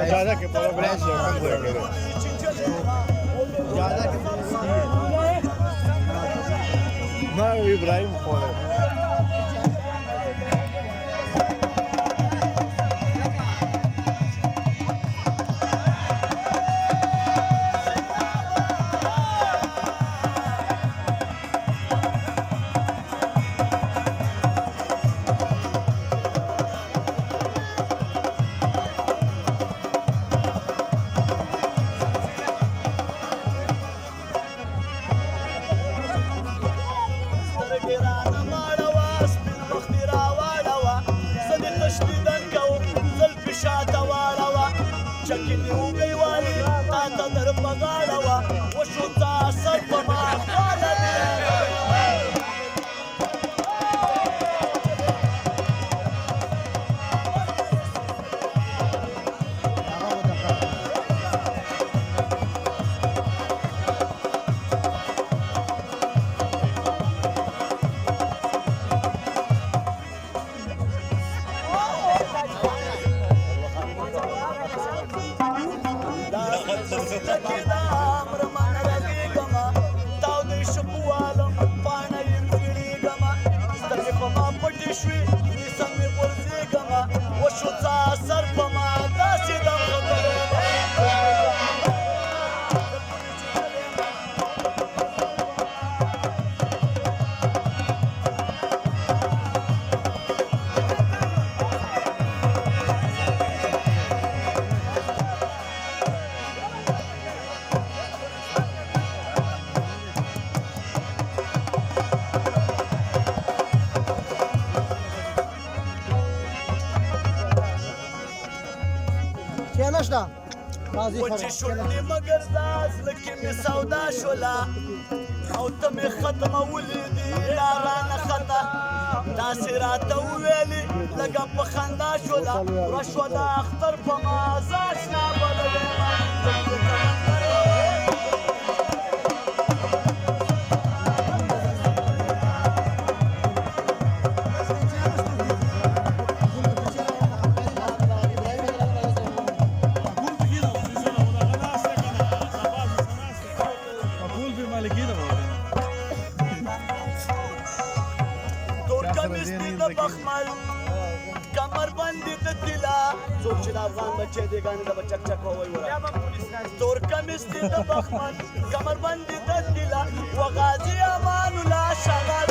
ज्यादा के प्रोग्राम से कम करेंगे ज्यादा के मैं इब्राहिम फोन نشته راځي وچې شونډې مګر دا زړه کې مې سودا شوله او ته مې ختمولې دي یارانه خطه داسې راته وویلې لږه په خندا شوله ورځ شوه د اختر په مازه اشنا بللې کمر باندې د طلا څوک چې د افغان بچی دی ګانې د به چک چک ووایي وره تور کمیس دی د بخمل کمر باندې د طلا و غازي امان الله شغال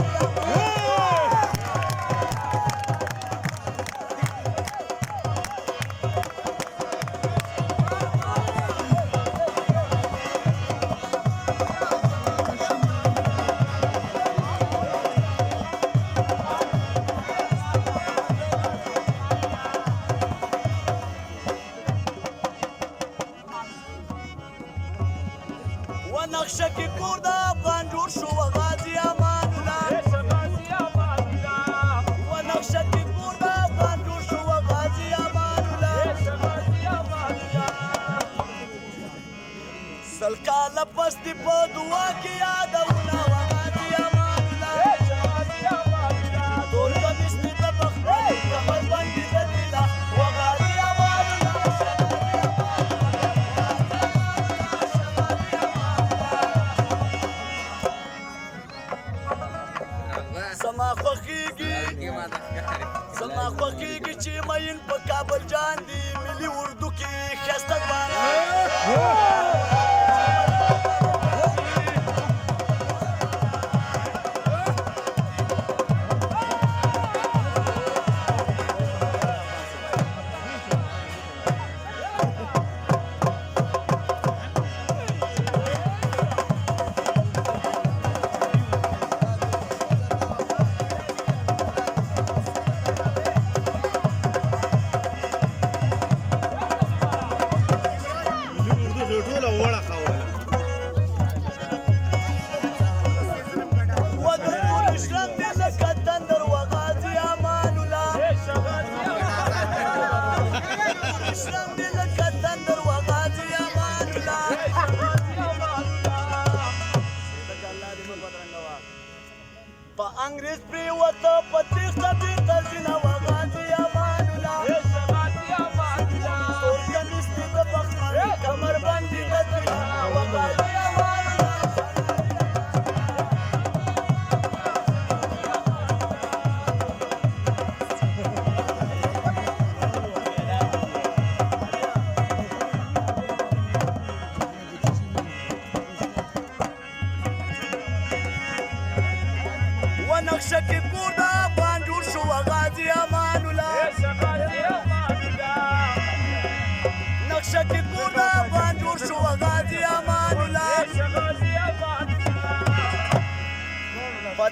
نقشه کې کور د افغان جوړ شو غازي امان الله و نقشه کې کور د افغان جوړ شو غازي امان الله سل کاله پستی په دعا کې یادونه غازي امان الله ټول کمیس دې د بخمل کمر باندې د طلا و غازي امان الله زما خوښېږي چې مین په کابل جان دی ملي اردو کې ښایسته ځوانان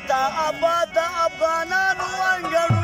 تا آباد د افغانانو انګړ